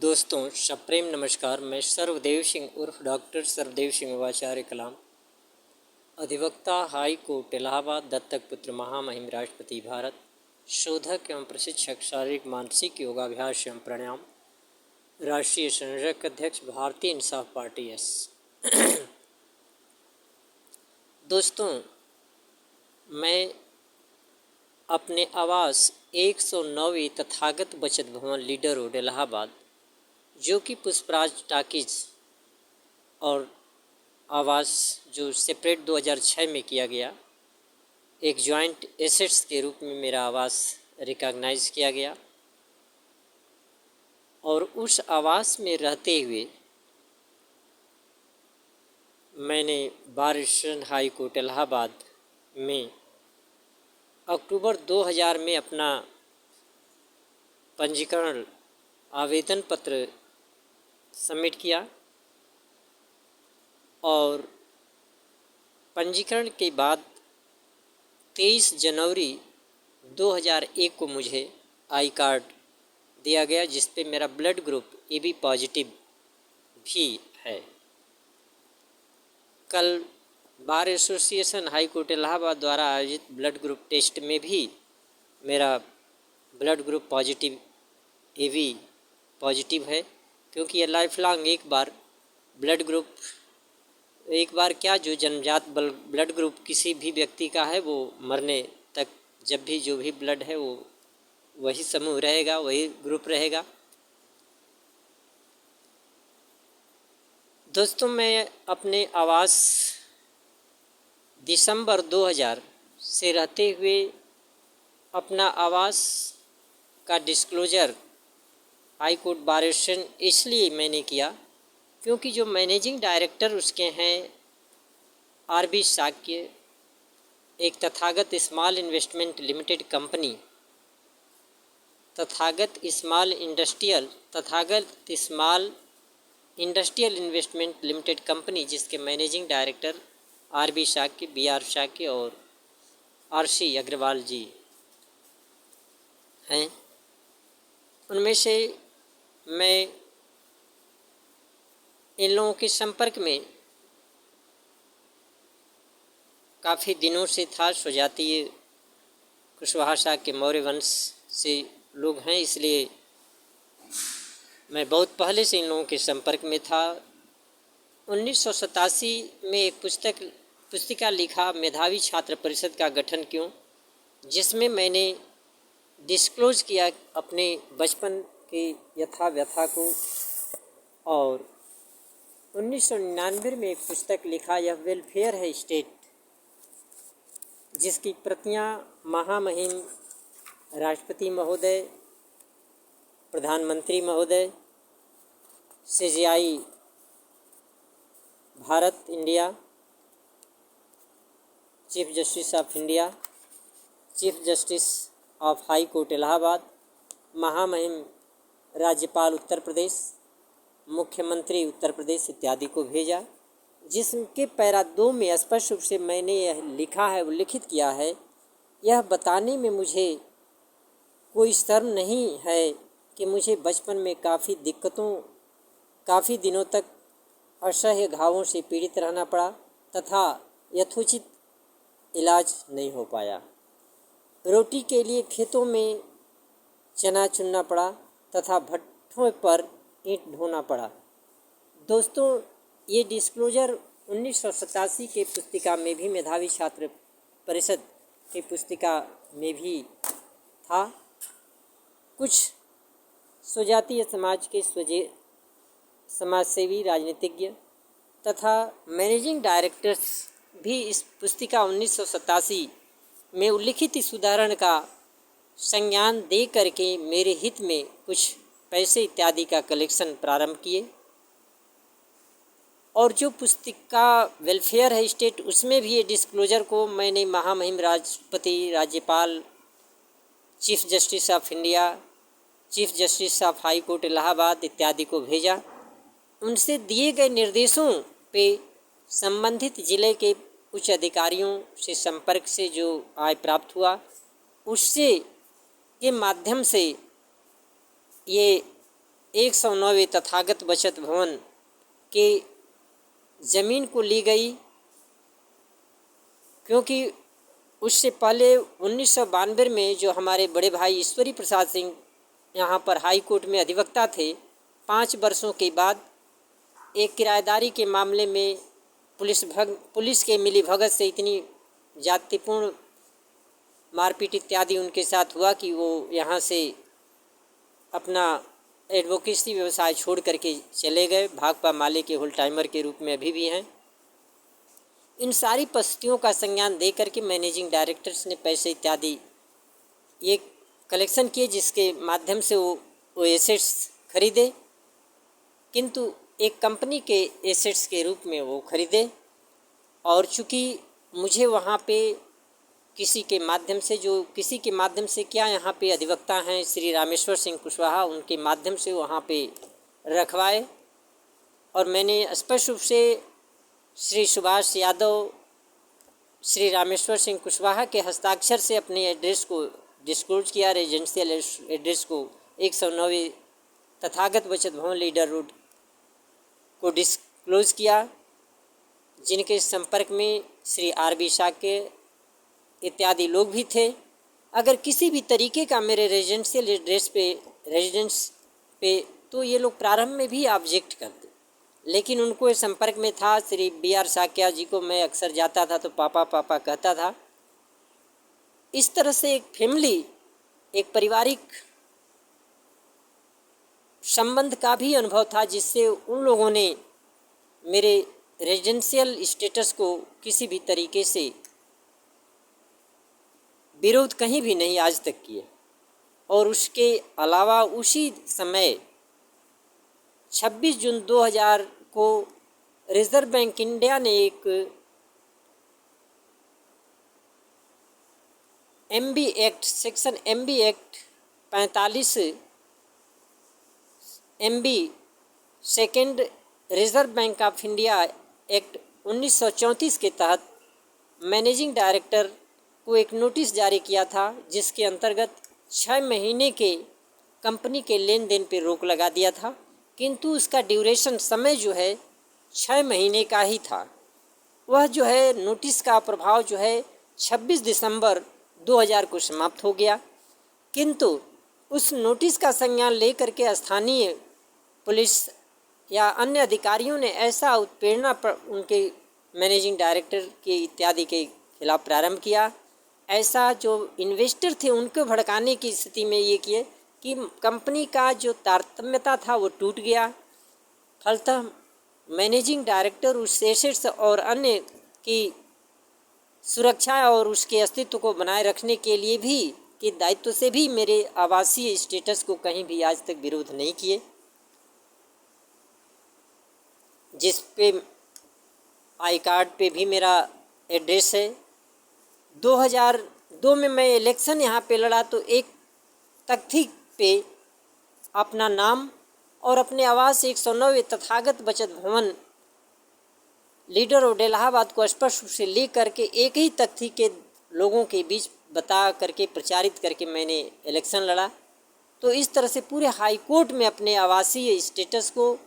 दोस्तों सप्रेम नमस्कार। मैं सर्वदेव सिंह उर्फ डॉक्टर सर्वदेव सिंह वाचार्य कलाम, अधिवक्ता हाई कोर्ट इलाहाबाद, दत्तक पुत्र, महामहिम राष्ट्रपति भारत, शोधक एवं प्रशिक्षक, शारीरिक मानसिक योगाभ्यास एवं प्राणायाम, राष्ट्रीय संयोजक अध्यक्ष, भारतीय इंसाफ पार्टी एस। दोस्तों, मैं अपने आवास 109वीं तथागत बचत भवन, लीडर रोड, इलाहाबाद, जो कि पुष्पराज टाकीज और आवास जो सेपरेट 2006 में किया गया, एक जॉइंट एसेट्स के रूप में मेरा आवास रिकॉग्नाइज किया गया। और उस आवास में रहते हुए मैंने bar association high court Allahabad में अक्टूबर 2000 में अपना पंजीकरण आवेदन पत्र सबमिट किया और पंजीकरण के बाद 23 जनवरी 2001 को मुझे आई कार्ड दिया गया, जिस पे मेरा ब्लड ग्रुप AB पॉजिटिव भी है। कल bar association high court Allahabad द्वारा आयोजित ब्लड ग्रुप टेस्ट में भी मेरा blood group positive AB positive है, क्योंकि ये लाइफ लॉन्ग एक बार क्या जो जन्मजात ब्लड ग्रुप किसी भी व्यक्ति का है, वो मरने तक जब भी जो भी ब्लड है वो वही समूह रहेगा, वही ग्रुप रहेगा। दोस्तों, मैं अपने आवास दिसंबर 2000 से रहते हुए अपना आवास का disclosure high court bar association इसलिए मैंने किया क्योंकि जो मैनेजिंग डायरेक्टर उसके हैं RB शाक्य, एक Tathagat small investment limited company, Tathagat small industrial investment limited company, जिसके managing director RB Shakya, BR Shakya और RC अग्रवाल जी हैं। उनमें से मैं इन लोगों के संपर्क में काफ़ी दिनों से था। स्वजातीय कुशवाहा शाक्य मौर्य वंश से लोग हैं, इसलिए मैं बहुत पहले से इन लोगों के संपर्क में था। 1987 में एक पुस्तिका लिखा, मेधावी छात्र परिषद का गठन क्यों, जिसमें मैंने डिस्क्लोज किया अपने बचपन की यथा व्यथा को। और 1999 में एक पुस्तक लिखा, यह वेलफेयर है स्टेट, जिसकी प्रतियां महामहिम राष्ट्रपति महोदय, प्रधानमंत्री महोदय, CJI Bharat India, chief justice of India, chief justice of high court Allahabad, महामहिम राज्यपाल उत्तर प्रदेश, मुख्यमंत्री उत्तर प्रदेश इत्यादि को भेजा, जिसके पैरा 2 में स्पष्ट रूप से मैंने यह लिखा है, उल्लिखित किया है। यह बताने में मुझे कोई शर्म नहीं है कि मुझे बचपन में काफ़ी दिनों तक असह्य घावों से पीड़ित रहना पड़ा तथा यथोचित इलाज नहीं हो पाया। रोटी के लिए खेतों में चना चुनना पड़ा तथा भट्ठों पर ईंट ढोना पड़ा। दोस्तों, ये डिस्क्लोजर 1987 के पुस्तिका में भी, मेधावी छात्र परिषद की पुस्तिका में भी था। कुछ स्वजातीय समाज के समाजसेवी, राजनीतिज्ञ तथा मैनेजिंग डायरेक्टर्स भी इस पुस्तिका 1987 में उल्लिखित इस उदाहरण का संज्ञान दे करके मेरे हित में कुछ पैसे इत्यादि का कलेक्शन प्रारंभ किए। और जो पुस्तिका वेलफेयर है स्टेट, उसमें भी ये डिस्क्लोजर को मैंने महामहिम राष्ट्रपति, राज्यपाल, chief justice of India, chief justice of high court Allahabad इत्यादि को भेजा। उनसे दिए गए निर्देशों पे संबंधित जिले के उच्च अधिकारियों से संपर्क से जो आय प्राप्त हुआ, उससे के माध्यम से ये 109वें तथागत बचत भवन के ज़मीन को ली गई, क्योंकि उससे पहले 1992 में जो हमारे बड़े भाई ईश्वरी प्रसाद सिंह यहाँ पर हाई कोर्ट में अधिवक्ता थे, 5 वर्षों के बाद एक किराएदारी के मामले में पुलिस के मिलीभगत से इतनी जातिपूर्ण मारपीट इत्यादि उनके साथ हुआ कि वो यहाँ से अपना एडवोकेसी व्यवसाय छोड़ करके चले गए। भाकपा माले के होल टाइमर के रूप में अभी भी हैं। इन सारी परिस्थितियों का संज्ञान दे करके मैनेजिंग डायरेक्टर्स ने पैसे इत्यादि ये कलेक्शन किए, जिसके माध्यम से वो एसेट्स खरीदे, किंतु एक कंपनी के एसेट्स के रूप में वो खरीदे। और चूँकि मुझे वहाँ पे किसी के माध्यम से क्या यहाँ पे अधिवक्ता हैं श्री रामेश्वर सिंह कुशवाहा, उनके माध्यम से वहाँ पे रखवाए। और मैंने स्पष्ट रूप से श्री सुभाष यादव, श्री रामेश्वर सिंह कुशवाहा के हस्ताक्षर से अपने एड्रेस को डिस्क्लोज किया, रेजिडेंशियल एड्रेस को 109वें तथागत बचत भवन लीडर रोड को डिस्क्लोज किया, जिनके संपर्क में श्री RB शाक्य इत्यादि लोग भी थे। अगर किसी भी तरीके का मेरे रेजिडेंस पे तो ये लोग प्रारंभ में भी ऑब्जेक्ट करते, लेकिन उनको संपर्क में था। श्री BR शाक्या जी को मैं अक्सर जाता था तो पापा पापा कहता था। इस तरह से एक फैमिली, एक पारिवारिक संबंध का भी अनुभव था, जिससे उन लोगों ने मेरे रेजिडेंशियल स्टेटस को किसी भी तरीके से विरोध कहीं भी नहीं आज तक किए। और उसके अलावा उसी समय 26 जून 2000 को रिजर्व बैंक इंडिया ने एक MB act, section MB act 45 MB second reserve bank of India act 1934 के तहत मैनेजिंग डायरेक्टर को एक नोटिस जारी किया था, जिसके अंतर्गत 6 महीने के कंपनी के लेन देन पर रोक लगा दिया था, किंतु उसका ड्यूरेशन समय जो है 6 महीने का ही था। वह जो है नोटिस का प्रभाव जो है 26 दिसंबर 2000 को समाप्त हो गया, किंतु उस नोटिस का संज्ञान लेकर के स्थानीय पुलिस या अन्य अधिकारियों ने ऐसा उत्पीड़ना उनके मैनेजिंग डायरेक्टर के इत्यादि के खिलाफ प्रारंभ किया। ऐसा जो इन्वेस्टर थे उनको भड़काने की स्थिति में ये किए कि कंपनी का जो तारतम्यता था वो टूट गया। फलतः मैनेजिंग डायरेक्टर उस एसेट्स और अन्य की सुरक्षा और उसके अस्तित्व को बनाए रखने के लिए भी के दायित्व से भी मेरे आवासीय स्टेटस को कहीं भी आज तक विरोध नहीं किए, जिस पे आई कार्ड पे भी मेरा एड्रेस है। 2002 में मैं इलेक्शन यहाँ पे लड़ा तो एक तख्ती पे अपना नाम और अपने आवास 109वें तथागत बचत भवन लीडर और इलाहाबाद को स्पष्ट रूप से ले करके एक ही तख्ती के लोगों के बीच बता करके प्रचारित करके मैंने इलेक्शन लड़ा। तो इस तरह से पूरे हाई कोर्ट में अपने आवासीय स्टेटस को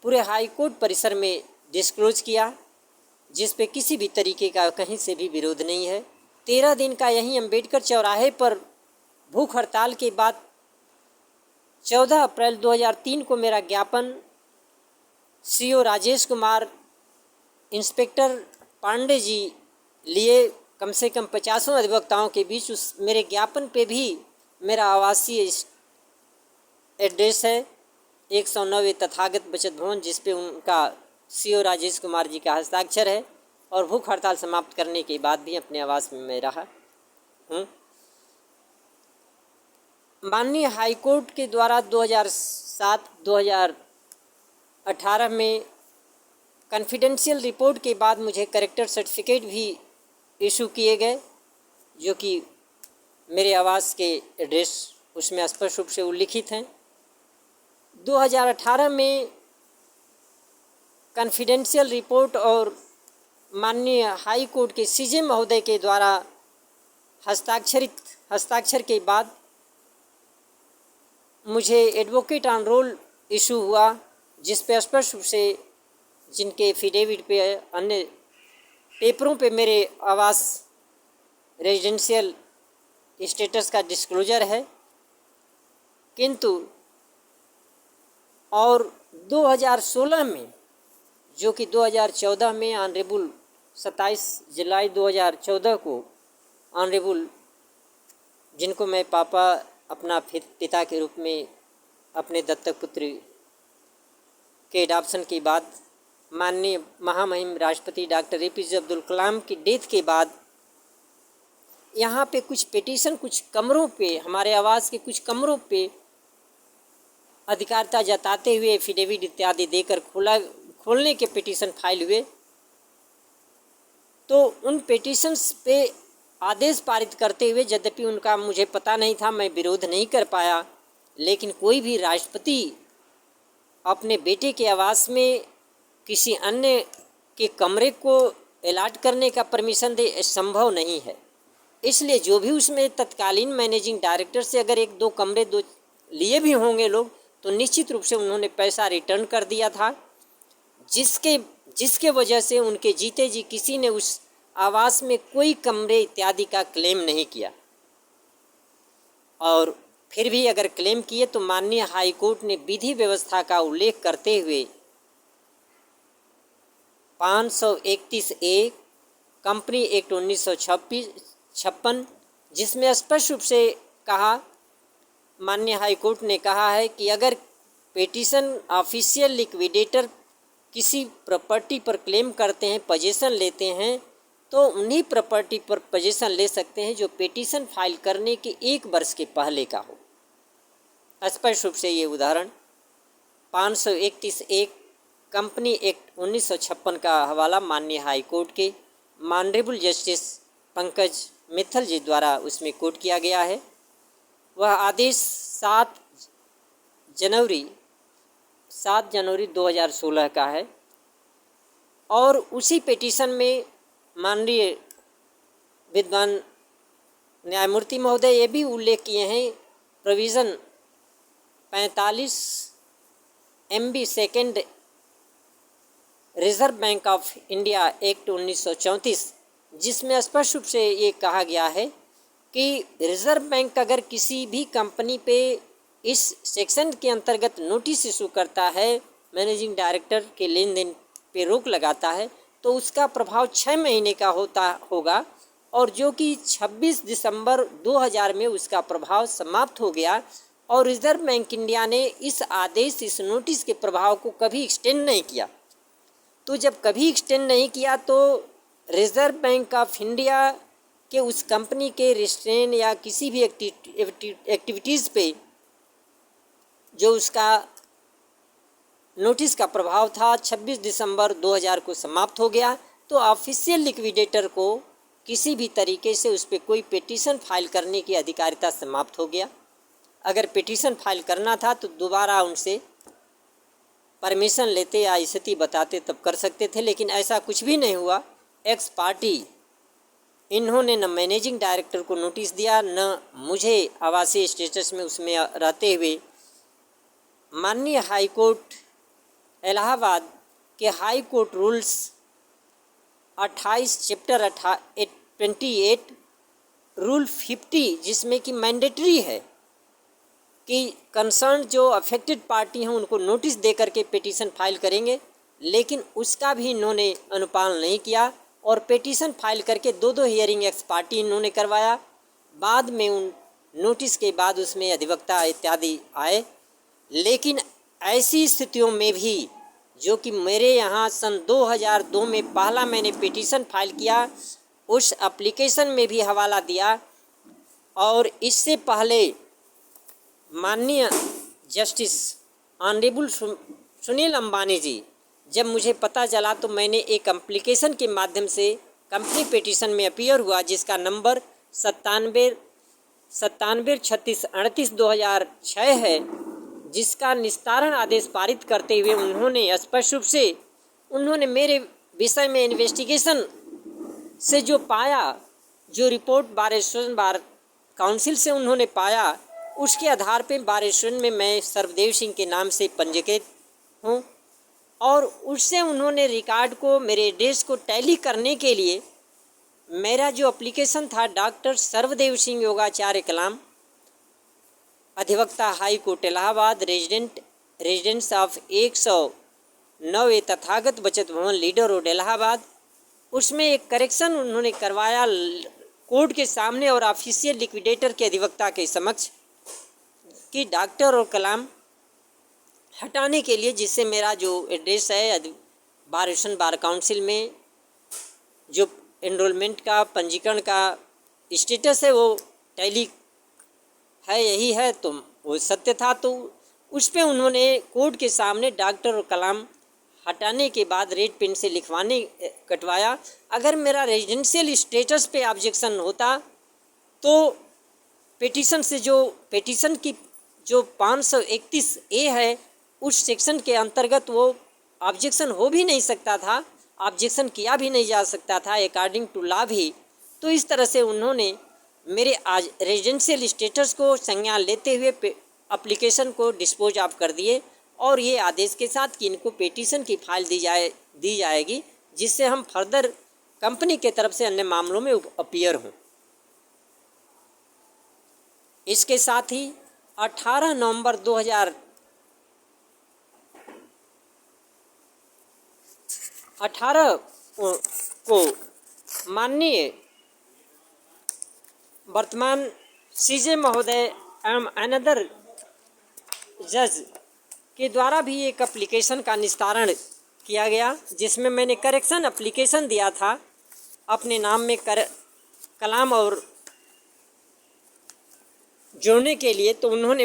पूरे हाई कोर्ट परिसर में डिस्क्लोज किया, जिस पे किसी भी तरीके का कहीं से भी विरोध नहीं है। 13 दिन का यहीं अंबेडकर चौराहे पर भूख हड़ताल के बाद 14 अप्रैल 2003 को मेरा ज्ञापन CO राजेश कुमार, इंस्पेक्टर पांडे जी लिए कम से कम 50 अधिवक्ताओं के बीच। उस मेरे ज्ञापन पे भी मेरा आवासीय एड्रेस है 109वें तथागत बचत भवन, जिस पे उनका CO राजेश कुमार जी का हस्ताक्षर है। और भूख हड़ताल समाप्त करने के बाद भी अपने आवास में मैं रहा हूँ। माननीय हाई कोर्ट के द्वारा 2007-2018 में कॉन्फिडेंशियल रिपोर्ट के बाद मुझे करेक्टर सर्टिफिकेट भी इशू किए गए, जो कि मेरे आवास के एड्रेस उसमें स्पष्ट रूप से उल्लिखित हैं। 2018 में कॉन्फिडेंशियल रिपोर्ट और माननीय हाई कोर्ट के CJ महोदय के द्वारा हस्ताक्षर के बाद मुझे एडवोकेट ऑन रोल इशू हुआ, जिस पे स्पष्ट रूप से जिनके एफिडेविट पे अन्य पेपरों पे मेरे आवास रेजिडेंशियल स्टेटस का डिस्क्लोजर है, किंतु और 2016 में, जो कि 2014 में ऑनरेबल 27 जुलाई 2014 को ऑनरेबल, जिनको मैं पापा अपना पिता के रूप में अपने दत्तक पुत्र के एडॉप्शन के बाद माननीय महामहिम राष्ट्रपति डॉक्टर APJ अब्दुल कलाम की डेथ के बाद यहाँ पे कुछ पिटीशन, कुछ कमरों पे, हमारे आवास के कुछ कमरों पे अधिकारिता जताते हुए एफिडेविट इत्यादि देकर खोलने के पिटीशन फाइल हुए। तो उन पिटीशंस पे आदेश पारित करते हुए, यद्यपि उनका मुझे पता नहीं था, मैं विरोध नहीं कर पाया, लेकिन कोई भी राष्ट्रपति अपने बेटे के आवास में किसी अन्य के कमरे को अलाट करने का परमिशन दे, संभव नहीं है। इसलिए जो भी उसमें तत्कालीन मैनेजिंग डायरेक्टर से अगर 1-2 कमरे लिए भी होंगे लोग, तो निश्चित रूप से उन्होंने पैसा रिटर्न कर दिया था, जिसके वजह से उनके जीते जी किसी ने उस आवास में कोई कमरे इत्यादि का क्लेम नहीं किया। और फिर भी अगर क्लेम किए तो माननीय हाई कोर्ट ने विधि व्यवस्था का उल्लेख करते हुए 531A कंपनी एक्ट 1956, जिसमें स्पष्ट रूप से कहा, माननीय हाई कोर्ट ने कहा है कि अगर पिटीशन ऑफिशियल लिक्विडेटर किसी प्रॉपर्टी पर क्लेम करते हैं, पोजीशन लेते हैं, तो उन्हीं प्रॉपर्टी पर पोजीशन ले सकते हैं जो पिटीशन फाइल करने के 1 वर्ष के पहले का हो। स्पष्ट रूप से ये उदाहरण 531A कंपनी एक्ट 1956 का हवाला माननीय हाई कोर्ट के ऑनरेबल जस्टिस पंकज मित्तल जी द्वारा उसमें कोट किया गया है। वह आदेश 7 जनवरी 2016 का है। और उसी पिटीशन में माननीय विद्वान न्यायमूर्ति महोदय ये भी उल्लेख किए हैं, provision 45 MB second reserve bank of India act 1934, जिसमें स्पष्ट रूप से ये कहा गया है कि रिजर्व बैंक अगर किसी भी कंपनी पे इस सेक्शन के अंतर्गत नोटिस इशू करता है, मैनेजिंग डायरेक्टर के लेन देन पे रोक लगाता है, तो उसका प्रभाव 6 महीने का होगा, और जो कि 26 दिसंबर 2000 में उसका प्रभाव समाप्त हो गया। और रिजर्व बैंक इंडिया ने इस आदेश, इस नोटिस के प्रभाव को कभी एक्सटेंड नहीं किया। तो जब कभी एक्सटेंड नहीं किया, तो रिजर्व बैंक ऑफ इंडिया के उस कंपनी के रिस्ट्रेन या किसी भी एक्टिविटीज़ पे जो उसका नोटिस का प्रभाव था 26 दिसंबर 2000 को समाप्त हो गया। तो ऑफिशियल लिक्विडेटर को किसी भी तरीके से उस पर कोई पिटीशन फाइल करने की अधिकारिता समाप्त हो गया। अगर पिटीशन फाइल करना था तो दोबारा उनसे परमिशन लेते या स्थिति बताते तब कर सकते थे, लेकिन ऐसा कुछ भी नहीं हुआ। एक्स पार्टी इन्होंने न मैनेजिंग डायरेक्टर को नोटिस दिया, न मुझे आवासीय स्टेटस में उसमें रहते हुए। माननीय हाई कोर्ट इलाहाबाद के high court rules 28 chapter 28 rule 50, जिसमें कि मैंडेटरी है कि कंसर्न जो अफेक्टेड पार्टी हैं उनको नोटिस दे करके पिटीशन फाइल करेंगे, लेकिन उसका भी इन्होंने अनुपालन नहीं किया और पिटीशन फाइल करके 2 हियरिंग एक्स पार्टी इन्होंने करवाया। बाद में उन नोटिस के बाद उसमें अधिवक्ता इत्यादि आए, लेकिन ऐसी स्थितियों में भी जो कि मेरे यहाँ सन 2002 में पहला मैंने पिटीशन फाइल किया, उस एप्लीकेशन में भी हवाला दिया। और इससे पहले माननीय जस्टिस ऑनरेबल सुनील अंबानी जी, जब मुझे पता चला तो मैंने एक एप्लीकेशन के माध्यम से कंपनी पिटीशन में अपीयर हुआ, जिसका नंबर 973638 है, जिसका निस्तारण आदेश पारित करते हुए उन्होंने स्पष्ट रूप से मेरे विषय में इन्वेस्टिगेशन से जो पाया, जो report bar association bar council से उन्होंने पाया, उसके आधार पे बार रेस्टोरेंट में मैं सर्वदेव सिंह के नाम से पंजीकृत हूँ और उससे उन्होंने रिकॉर्ड को, मेरे एड्रेस को टैली करने के लिए मेरा जो एप्लीकेशन था डॉक्टर सर्वदेव सिंह योगाचार्य कलाम, अधिवक्ता high court Allahabad, residence of 109 Tathagat बचत भवन लीडर रोड इलाहाबाद, उसमें एक करेक्शन उन्होंने करवाया कोर्ट के सामने और ऑफिशियल लिक्विडेटर के अधिवक्ता के समक्ष कि डॉक्टर और कलाम हटाने के लिए, जिससे मेरा जो एड्रेस है बार एसोसिएशन बार काउंसिल में जो एनरोलमेंट का, पंजीकरण का स्टेटस है वो टैली है, यही है, तो वो सत्य था। तो उस पर उन्होंने कोर्ट के सामने डॉक्टर और कलाम हटाने के बाद रेड पेन से कटवाया। अगर मेरा रेजिडेंशियल स्टेटस पे ऑब्जेक्शन होता तो पेटिशन की जो 531A है उस सेक्शन के अंतर्गत वो ऑब्जेक्शन हो भी नहीं सकता था, ऑब्जेक्शन किया भी नहीं जा सकता था अकॉर्डिंग टू लॉ भी। तो इस तरह से उन्होंने मेरे आज रेजिडेंशियल स्टेटस को संज्ञान लेते हुए एप्लीकेशन को डिस्पोज ऑफ कर दिए और ये आदेश के साथ कि इनको पेटिशन की फाइल दी जाएगी, जिससे हम फर्दर कंपनी के तरफ से अन्य मामलों में अपीयर हों। इसके साथ ही 18 नवंबर 2018 को माननीय वर्तमान सीजे महोदय एवं अनदर जज के द्वारा भी एक एप्लीकेशन का निस्तारण किया गया, जिसमें मैंने करेक्शन एप्लीकेशन दिया था अपने नाम में कलाम और जोड़ने के लिए। तो उन्होंने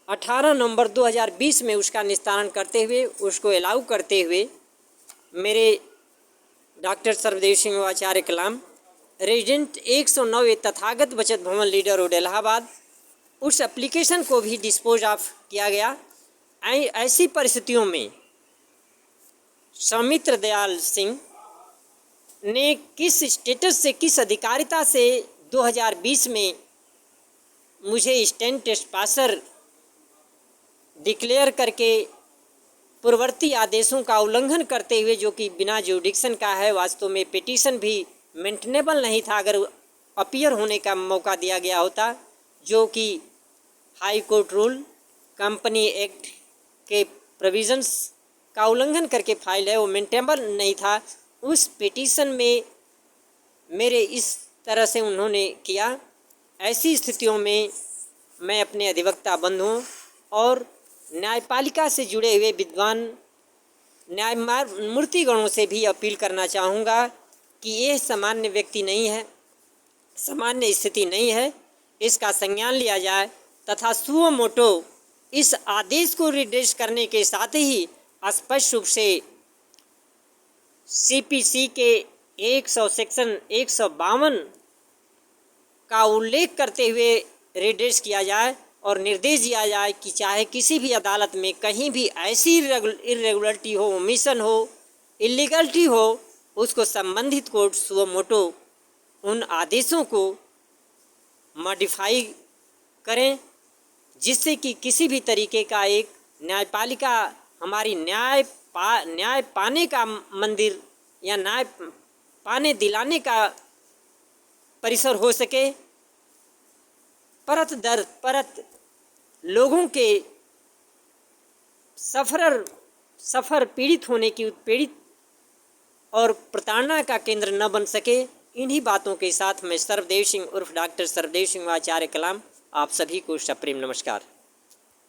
18 नवंबर 2020 में उसका निस्तारण करते हुए, उसको अलाउ करते हुए मेरे डॉक्टर सर्वदेव सिंह आचार्य कलाम, रेजिडेंट 109 तथागत बचत भवन लीडर रोड इलाहाबाद, उस एप्लीकेशन को भी डिस्पोज ऑफ किया गया। ऐसी परिस्थितियों में सौमित्र दयाल सिंह ने किस स्टेटस से, किस अधिकारिता से 2020 में मुझे स्टैंड टेस्ट पासर डिक्लेयर करके पूर्ववर्ती आदेशों का उल्लंघन करते हुए, जो कि बिना जुडिक्शन का है, वास्तव में पिटीशन भी मेंटेनेबल नहीं था अगर अपीयर होने का मौका दिया गया होता, जो कि high court rule, company act के प्रोविजंस का उल्लंघन करके फाइल है, वो मेंटेनेबल नहीं था। उस पिटीशन में मेरे इस तरह से उन्होंने किया। ऐसी स्थितियों में मैं अपने अधिवक्ता बंधुओं और न्यायपालिका से जुड़े हुए विद्वान न्यायमूर्तिगणों से भी अपील करना चाहूँगा कि ये सामान्य व्यक्ति नहीं है, सामान्य स्थिति नहीं है, इसका संज्ञान लिया जाए तथा सुओ मोटो इस आदेश को रिड्रेस करने के साथ ही स्पष्ट रूप से CPC के 100 सेक्शन 152 का उल्लेख करते हुए रिड्रेस किया जाए और निर्देश दिया जाए कि चाहे किसी भी अदालत में कहीं भी ऐसी इरेगुलरिटी हो, ओमिशन हो, इलीगलिटी हो, उसको संबंधित कोर्ट सुओ मोटो उन आदेशों को मॉडिफाई करें, जिससे कि किसी भी तरीके का एक न्यायपालिका हमारी न्याय पाने का मंदिर या न्याय पाने दिलाने का परिसर हो सके। परत दर परत लोगों के सफ़र पीड़ित होने की उत्पीड़ित और प्रताड़ना का केंद्र न बन सके। इन्हीं बातों के साथ मैं सर्वदेव सिंह उर्फ डॉक्टर सर्वदेव सिंह आचार्य कलाम आप सभी को सप्रेम नमस्कार।